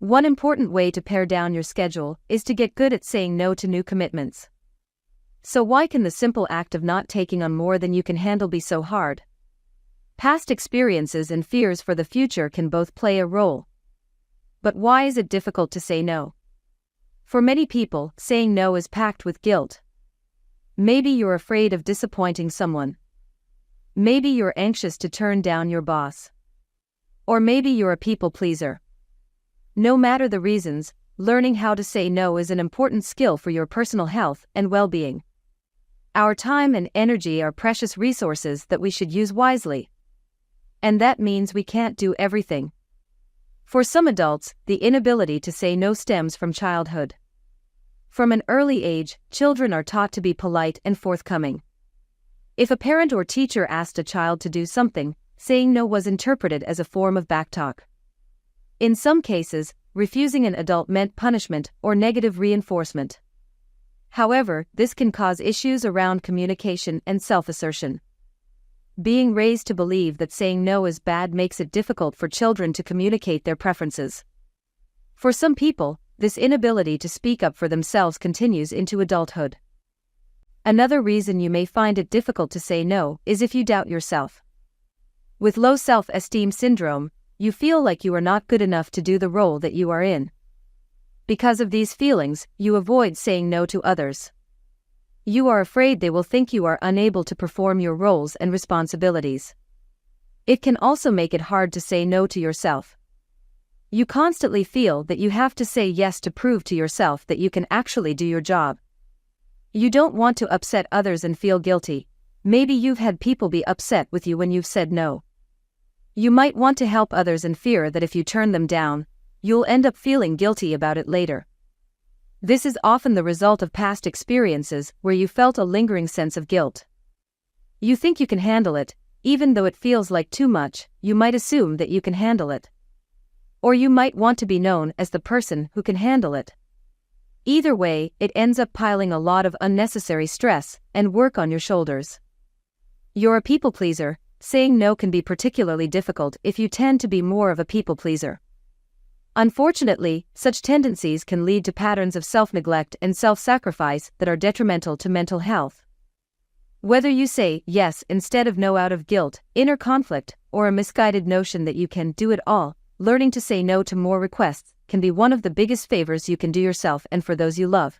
One important way to pare down your schedule is to get good at saying no to new commitments. So why can the simple act of not taking on more than you can handle be so hard? Past experiences and fears for the future can both play a role. But why is it difficult to say no? For many people, saying no is packed with guilt. Maybe you're afraid of disappointing someone. Maybe you're anxious to turn down your boss. Or maybe you're a people pleaser. No matter the reasons, learning how to say no is an important skill for your personal health and well-being. Our time and energy are precious resources that we should use wisely. And that means we can't do everything. For some adults, the inability to say no stems from childhood. From an early age, children are taught to be polite and forthcoming. If a parent or teacher asked a child to do something, saying no was interpreted as a form of backtalk. In some cases, refusing an adult meant punishment or negative reinforcement. However, this can cause issues around communication and self-assertion. Being raised to believe that saying no is bad makes it difficult for children to communicate their preferences. For some people, this inability to speak up for themselves continues into adulthood. Another reason you may find it difficult to say no is if you doubt yourself. With low self-esteem syndrome, you feel like you are not good enough to do the role that you are in. Because of these feelings, you avoid saying no to others. You are afraid they will think you are unable to perform your roles and responsibilities. It can also make it hard to say no to yourself. You constantly feel that you have to say yes to prove to yourself that you can actually do your job. You don't want to upset others and feel guilty. Maybe you've had people be upset with you when you've said no. You might want to help others and fear that if you turn them down, you'll end up feeling guilty about it later. This is often the result of past experiences where you felt a lingering sense of guilt. You think you can handle it, even though it feels like too much. You might assume that you can handle it. Or you might want to be known as the person who can handle it. Either way, it ends up piling a lot of unnecessary stress and work on your shoulders. You're a people pleaser. Saying no can be particularly difficult if you tend to be more of a people pleaser. Unfortunately, such tendencies can lead to patterns of self-neglect and self-sacrifice that are detrimental to mental health. Whether you say yes instead of no out of guilt, inner conflict, or a misguided notion that you can do it all, learning to say no to more requests can be one of the biggest favors you can do yourself and for those you love.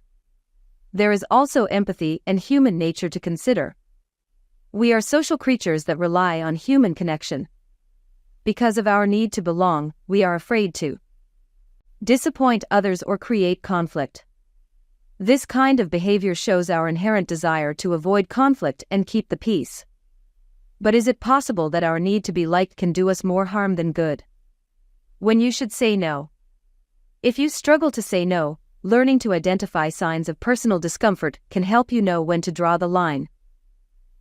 There is also empathy and human nature to consider. We are social creatures that rely on human connection. Because of our need to belong, we are afraid to disappoint others or create conflict. This kind of behavior shows our inherent desire to avoid conflict and keep the peace. But is it possible that our need to be liked can do us more harm than good? When you should say no. If you struggle to say no, learning to identify signs of personal discomfort can help you know when to draw the line.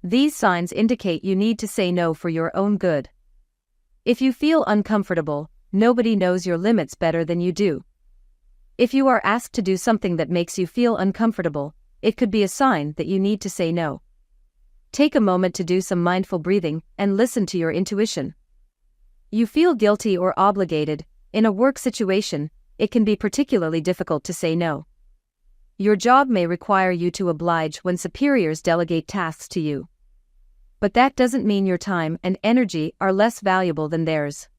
These signs indicate you need to say no for your own good. If you feel uncomfortable, nobody knows your limits better than you do. If you are asked to do something that makes you feel uncomfortable, it could be a sign that you need to say no. Take a moment to do some mindful breathing and listen to your intuition. You feel guilty or obligated. In a work situation, it can be particularly difficult to say no. Your job may require you to oblige when superiors delegate tasks to you. But that doesn't mean your time and energy are less valuable than theirs.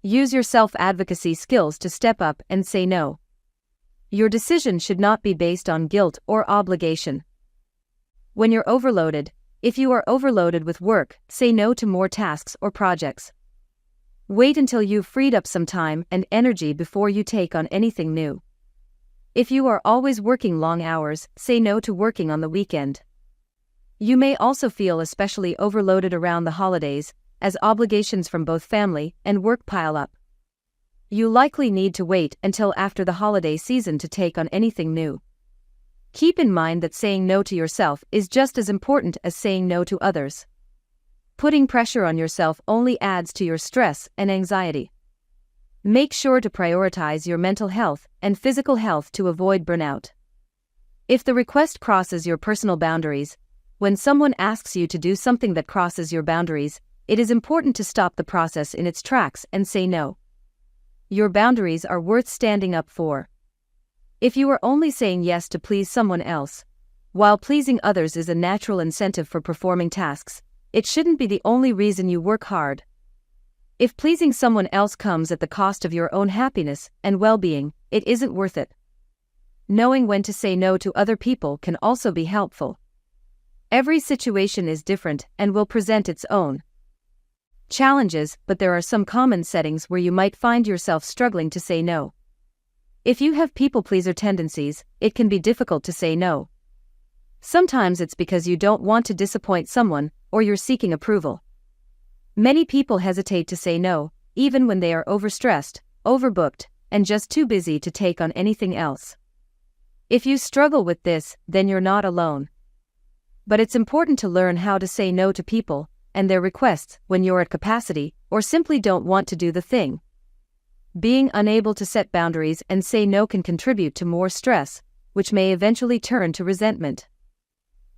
Use your self-advocacy skills to step up and say no. Your decision should not be based on guilt or obligation. When you're overloaded, if you are overloaded with work, say no to more tasks or projects. Wait until you've freed up some time and energy before you take on anything new. If you are always working long hours, say no to working on the weekend. You may also feel especially overloaded around the holidays, as obligations from both family and work pile up. You likely need to wait until after the holiday season to take on anything new. Keep in mind that saying no to yourself is just as important as saying no to others. Putting pressure on yourself only adds to your stress and anxiety. Make sure to prioritize your mental health and physical health to avoid burnout. If the request crosses your personal boundaries, when someone asks you to do something that crosses your boundaries, it is important to stop the process in its tracks and say no. your boundaries are worth standing up for. If you are only saying yes to please someone else, while pleasing others is a natural incentive for performing tasks, it shouldn't be the only reason you work hard. If pleasing someone else comes at the cost of your own happiness and well-being, it isn't worth it. Knowing when to say no to other people can also be helpful. Every situation is different and will present its own challenges, but there are some common settings where you might find yourself struggling to say no. If you have people-pleaser tendencies, it can be difficult to say no. Sometimes it's because you don't want to disappoint someone, or you're seeking approval. Many people hesitate to say no, even when they are overstressed, overbooked, and just too busy to take on anything else. If you struggle with this, then you're not alone. But it's important to learn how to say no to people and their requests when you're at capacity or simply don't want to do the thing. Being unable to set boundaries and say no can contribute to more stress, which may eventually turn to resentment.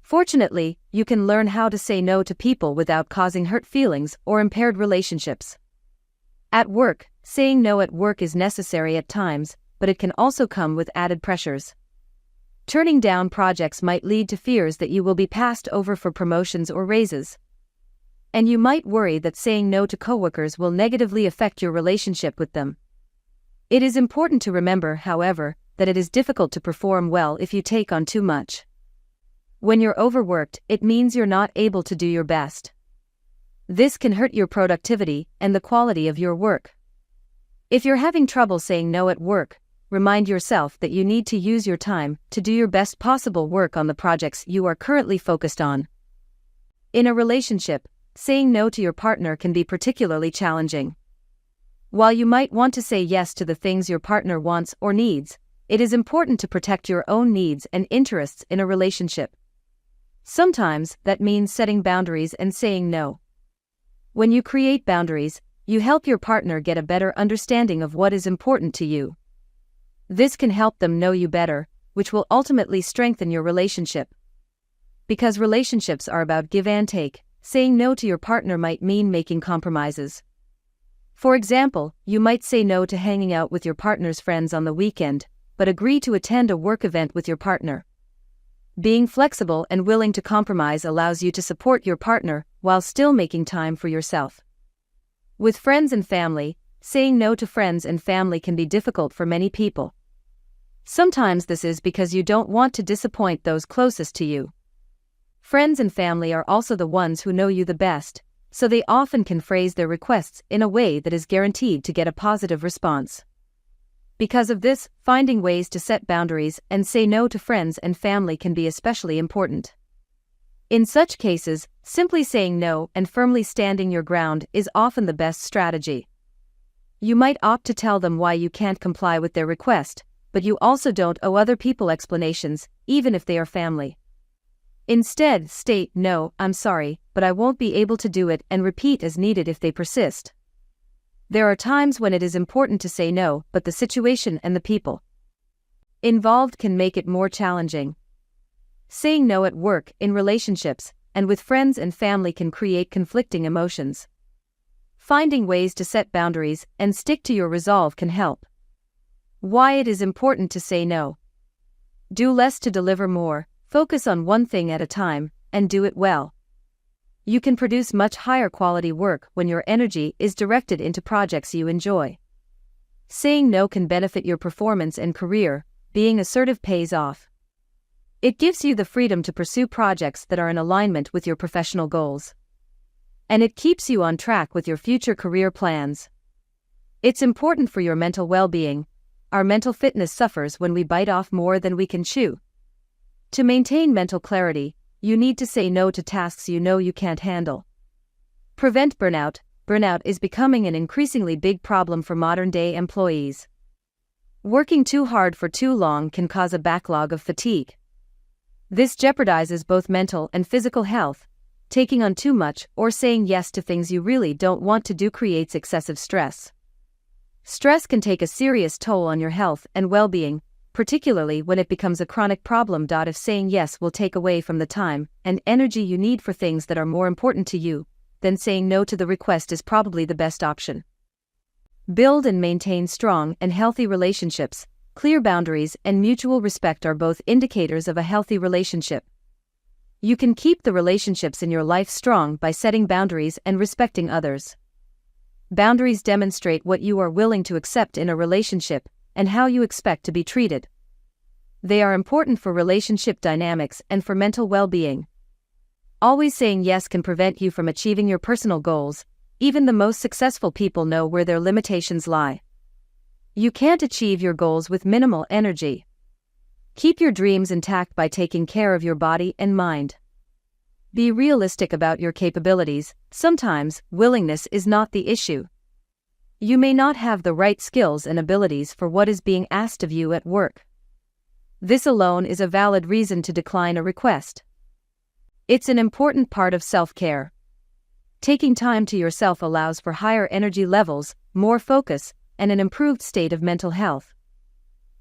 Fortunately, you can learn how to say no to people without causing hurt feelings or impaired relationships. At work, saying no at work is necessary at times, but it can also come with added pressures. Turning down projects might lead to fears that you will be passed over for promotions or raises. And you might worry that saying no to coworkers will negatively affect your relationship with them. It is important to remember, however, that it is difficult to perform well if you take on too much. When you're overworked, it means you're not able to do your best. This can hurt your productivity and the quality of your work. If you're having trouble saying no at work, remind yourself that you need to use your time to do your best possible work on the projects you are currently focused on. In a relationship, saying no to your partner can be particularly challenging. While you might want to say yes to the things your partner wants or needs, it is important to protect your own needs and interests in a relationship. Sometimes that means setting boundaries and saying no. When you create boundaries, you help your partner get a better understanding of what is important to you. This can help them know you better, which will ultimately strengthen your relationship. Because relationships are about give and take, saying no to your partner might mean making compromises. For example, you might say no to hanging out with your partner's friends on the weekend, but agree to attend a work event with your partner. Being flexible and willing to compromise allows you to support your partner while still making time for yourself. With friends and family, saying no to friends and family can be difficult for many people. Sometimes this is because you don't want to disappoint those closest to you. Friends and family are also the ones who know you the best, so they often can phrase their requests in a way that is guaranteed to get a positive response. Because of this, finding ways to set boundaries and say no to friends and family can be especially important. In such cases, simply saying no and firmly standing your ground is often the best strategy. You might opt to tell them why you can't comply with their request, but you also don't owe other people explanations, even if they are family. Instead, state, "No, I'm sorry, but I won't be able to do it," and repeat as needed if they persist. There are times when it is important to say no, but the situation and the people involved can make it more challenging. Saying no at work, in relationships, and with friends and family can create conflicting emotions. Finding ways to set boundaries and stick to your resolve can help. Why it is important to say no. Do less to deliver more, focus on one thing at a time, and do it well. You can produce much higher quality work when your energy is directed into projects you enjoy. Saying no can benefit your performance and career, being assertive pays off. It gives you the freedom to pursue projects that are in alignment with your professional goals. And it keeps you on track with your future career plans. It's important for your mental well-being. Our mental fitness suffers when we bite off more than we can chew. To maintain mental clarity, you need to say no to tasks you know you can't handle. Prevent burnout. Burnout is becoming an increasingly big problem for modern-day employees. Working too hard for too long can cause a backlog of fatigue. This jeopardizes both mental and physical health. Taking on too much or saying yes to things you really don't want to do creates excessive stress. Stress can take a serious toll on your health and well-being, particularly when it becomes a chronic problem. If saying yes will take away from the time and energy you need for things that are more important to you, then saying no to the request is probably the best option. Build and maintain strong and healthy relationships. Clear boundaries and mutual respect are both indicators of a healthy relationship. You can keep the relationships in your life strong by setting boundaries and respecting others. Boundaries demonstrate what you are willing to accept in a relationship and how you expect to be treated. They are important for relationship dynamics and for mental well-being. Always saying yes can prevent you from achieving your personal goals. Even the most successful people know where their limitations lie. You can't achieve your goals with minimal energy. Keep your dreams intact by taking care of your body and mind. Be realistic about your capabilities. Sometimes, willingness is not the issue. You may not have the right skills and abilities for what is being asked of you at work. This alone is a valid reason to decline a request. It's an important part of self-care. Taking time to yourself allows for higher energy levels, more focus, and an improved state of mental health.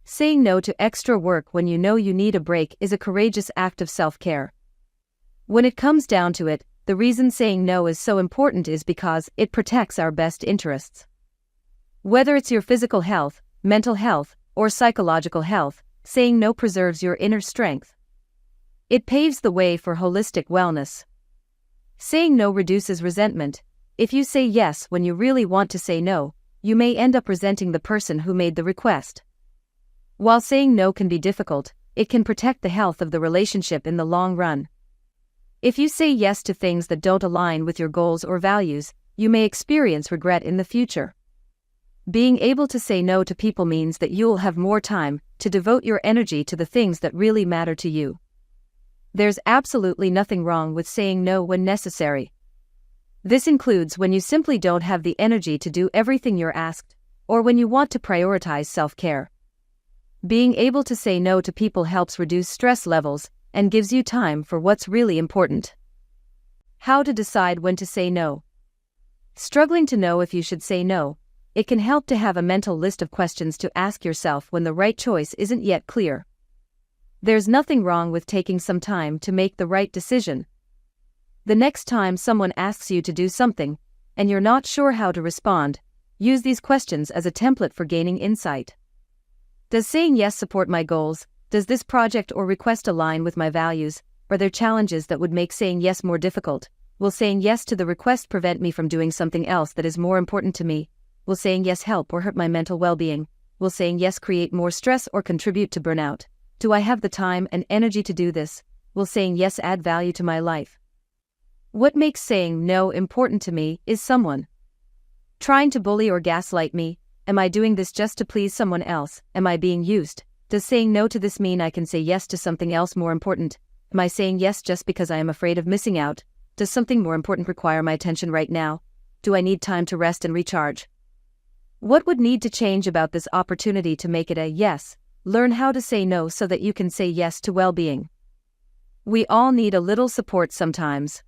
Saying no to extra work when you know you need a break is a courageous act of self-care. When it comes down to it, the reason saying no is so important is because it protects our best interests. Whether it's your physical health, mental health, or psychological health, saying no preserves your inner strength. It paves the way for holistic wellness. Saying no reduces resentment. If you say yes when you really want to say no, you may end up resenting the person who made the request. While saying no can be difficult, it can protect the health of the relationship in the long run. If you say yes to things that don't align with your goals or values, you may experience regret in the future. Being able to say no to people means that you'll have more time to devote your energy to the things that really matter to you. There's absolutely nothing wrong with saying no when necessary. This includes when you simply don't have the energy to do everything you're asked, or when you want to prioritize self-care. Being able to say no to people helps reduce stress levels and gives you time for what's really important. How to decide when to say no. Struggling to know if you should say no? It can help to have a mental list of questions to ask yourself when the right choice isn't yet clear. There's nothing wrong with taking some time to make the right decision. The next time someone asks you to do something, and you're not sure how to respond, use these questions as a template for gaining insight. Does saying yes support my goals? Does this project or request align with my values? Are there challenges that would make saying yes more difficult? Will saying yes to the request prevent me from doing something else that is more important to me? Will saying yes help or hurt my mental well-being? Will saying yes create more stress or contribute to burnout? Do I have the time and energy to do this? Will saying yes add value to my life? What makes saying no important to me? Is someone trying to bully or gaslight me? Am I doing this just to please someone else? Am I being used? Does saying no to this mean I can say yes to something else more important? Am I saying yes just because I am afraid of missing out? Does something more important require my attention right now? Do I need time to rest and recharge? What would need to change about this opportunity to make it a yes? Learn how to say no so that you can say yes to well-being. We all need a little support sometimes,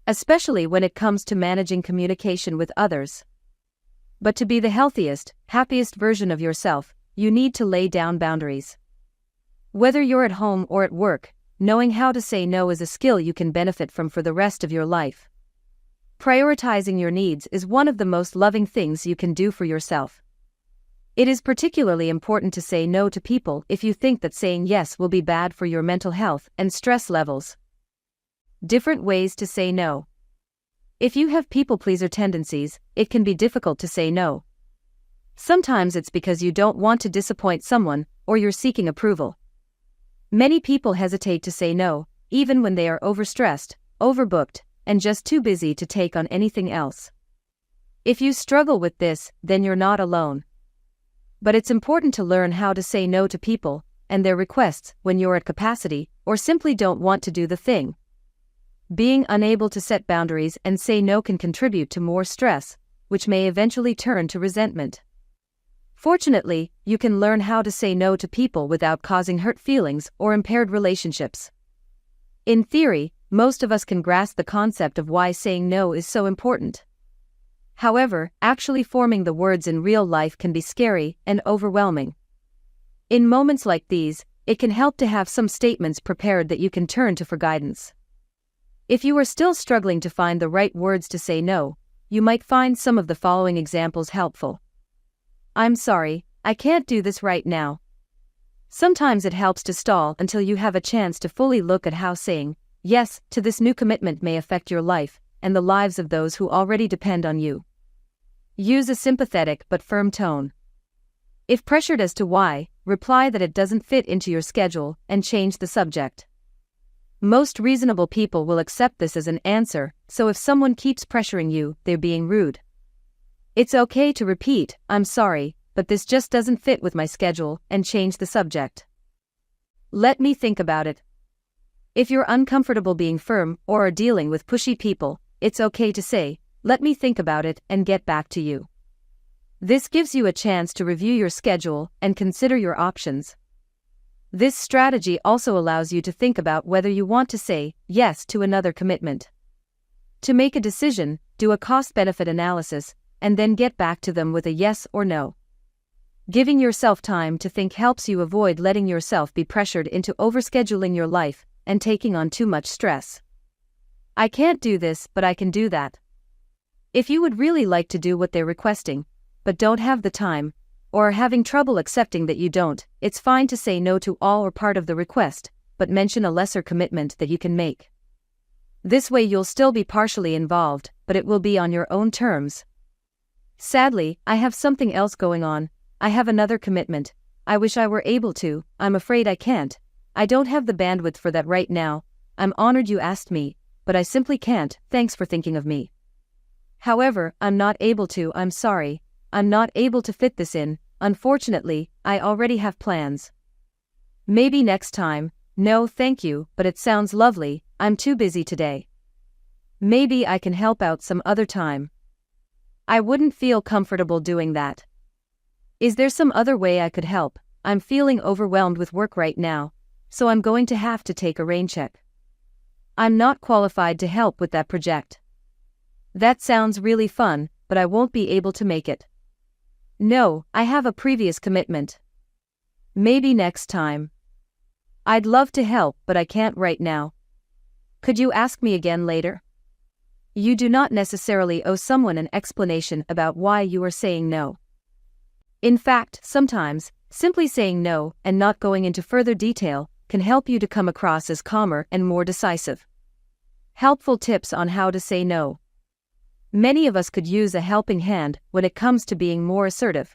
especially when it comes to managing communication with others. But to be the healthiest, happiest version of yourself, you need to lay down boundaries. Whether you're at home or at work, knowing how to say no is a skill you can benefit from for the rest of your life. Prioritizing your needs is one of the most loving things you can do for yourself. It is particularly important to say no to people if you think that saying yes will be bad for your mental health and stress levels. Different ways to say no. If you have people-pleaser tendencies, it can be difficult to say no. Sometimes it's because you don't want to disappoint someone, or you're seeking approval. Many people hesitate to say no, even when they are overstressed, overbooked, and just too busy to take on anything else. If you struggle with this, then you're not alone. But it's important to learn how to say no to people and their requests when you're at capacity, or simply don't want to do the thing. Being unable to set boundaries and say no can contribute to more stress, which may eventually turn to resentment. Fortunately, you can learn how to say no to people without causing hurt feelings or impaired relationships. In theory, most of us can grasp the concept of why saying no is so important. However, actually forming the words in real life can be scary and overwhelming. In moments like these, it can help to have some statements prepared that you can turn to for guidance. If you are still struggling to find the right words to say no, you might find some of the following examples helpful. I'm sorry, I can't do this right now. Sometimes it helps to stall until you have a chance to fully look at how saying yes to this new commitment may affect your life and the lives of those who already depend on you. Use a sympathetic but firm tone. If pressured as to why, reply that it doesn't fit into your schedule and change the subject. Most reasonable people will accept this as an answer, so if someone keeps pressuring you, they're being rude. It's okay to repeat, I'm sorry, but this just doesn't fit with my schedule, and change the subject. Let me think about it. If you're uncomfortable being firm or are dealing with pushy people, it's okay to say, let me think about it and get back to you. This gives you a chance to review your schedule and consider your options. This strategy also allows you to think about whether you want to say yes to another commitment. To make a decision, do a cost-benefit analysis, and then get back to them with a yes or no. Giving yourself time to think helps you avoid letting yourself be pressured into overscheduling your life and taking on too much stress. I can't do this, but I can do that. If you would really like to do what they're requesting, but don't have the time, or are having trouble accepting that you don't, it's fine to say no to all or part of the request, but mention a lesser commitment that you can make. This way you'll still be partially involved, but it will be on your own terms. Sadly, I have something else going on. I have another commitment. I wish I were able to. I'm afraid I can't. I don't have the bandwidth for that right now. I'm honored you asked me, but I simply can't. Thanks for thinking of me. However, I'm not able to. I'm sorry. I'm not able to fit this in. Unfortunately, I already have plans. Maybe next time. No, thank you, but it sounds lovely. I'm too busy today. Maybe I can help out some other time. I wouldn't feel comfortable doing that. Is there some other way I could help? I'm feeling overwhelmed with work right now, so I'm going to have to take a rain check. I'm not qualified to help with that project. That sounds really fun, but I won't be able to make it. No, I have a previous commitment. Maybe next time. I'd love to help, but I can't right now. Could you ask me again later? You do not necessarily owe someone an explanation about why you are saying no. In fact, sometimes, simply saying no and not going into further detail can help you to come across as calmer and more decisive. Helpful tips on how to say no. Many of us could use a helping hand when it comes to being more assertive.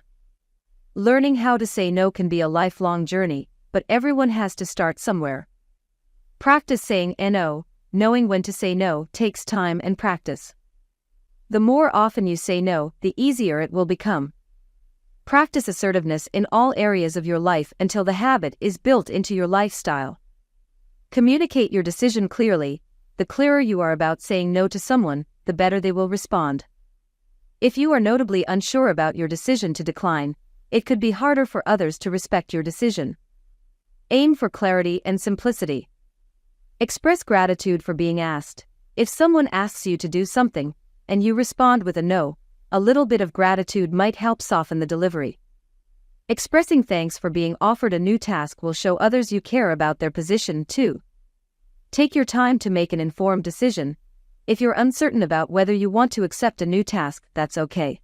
Learning how to say no can be a lifelong journey, but everyone has to start somewhere. Practice saying no. Knowing when to say no takes time and practice. The more often you say no, the easier it will become. Practice assertiveness in all areas of your life until the habit is built into your lifestyle. Communicate your decision clearly. The clearer you are about saying no to someone, the better they will respond. If you are notably unsure about your decision to decline, it could be harder for others to respect your decision. Aim for clarity and simplicity. Express gratitude for being asked. If someone asks you to do something, and you respond with a no, a little bit of gratitude might help soften the delivery. Expressing thanks for being offered a new task will show others you care about their position too. Take your time to make an informed decision. If you're uncertain about whether you want to accept a new task, that's okay.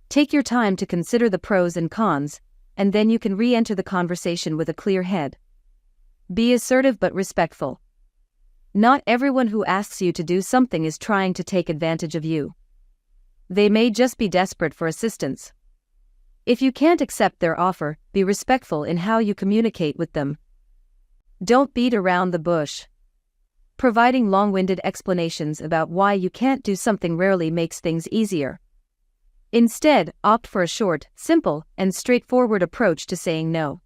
Take your time to consider the pros and cons, and then you can re-enter the conversation with a clear head. Be assertive but respectful. Not everyone who asks you to do something is trying to take advantage of you. They may just be desperate for assistance. If you can't accept their offer, be respectful in how you communicate with them. Don't beat around the bush. Providing long-winded explanations about why you can't do something rarely makes things easier. Instead, opt for a short, simple, and straightforward approach to saying no.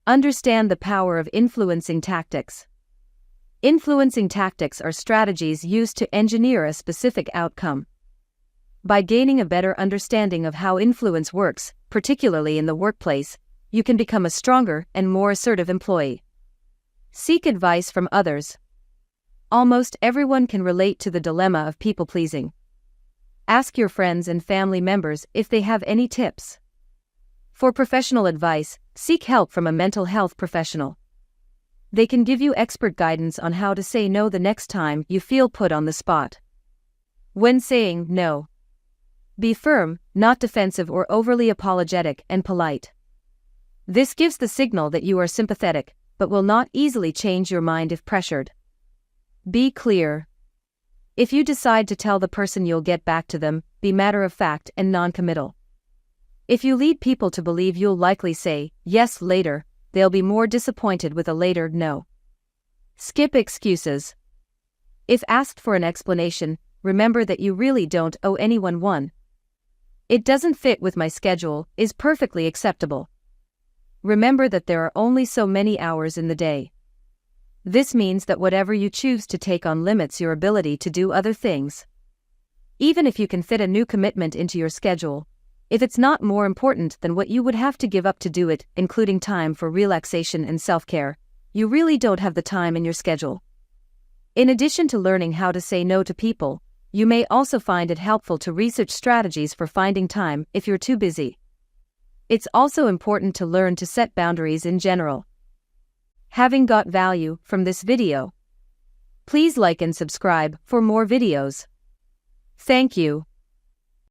Understand the power of influencing tactics. Influencing tactics are strategies used to engineer a specific outcome. By gaining a better understanding of how influence works, particularly in the workplace, you can become a stronger and more assertive employee. Seek advice from others. Almost everyone can relate to the dilemma of people-pleasing. Ask your friends and family members if they have any tips. For professional advice, seek help from a mental health professional. They can give you expert guidance on how to say no the next time you feel put on the spot. When saying no, be firm, not defensive or overly apologetic and polite. This gives the signal that you are sympathetic, but will not easily change your mind if pressured. Be clear. If you decide to tell the person you'll get back to them, be matter-of-fact and non-committal. If you lead people to believe you'll likely say yes later, they'll be more disappointed with a later no. Skip excuses. If asked for an explanation, remember that you really don't owe anyone one. "It doesn't fit with my schedule" is perfectly acceptable. Remember that there are only so many hours in the day. This means that whatever you choose to take on limits your ability to do other things. Even if you can fit a new commitment into your schedule, if it's not more important than what you would have to give up to do it, including time for relaxation and self-care, you really don't have the time in your schedule. In addition to learning how to say no to people, you may also find it helpful to research strategies for finding time if you're too busy. It's also important to learn to set boundaries in general. Having got value from this video, please like and subscribe for more videos. Thank you.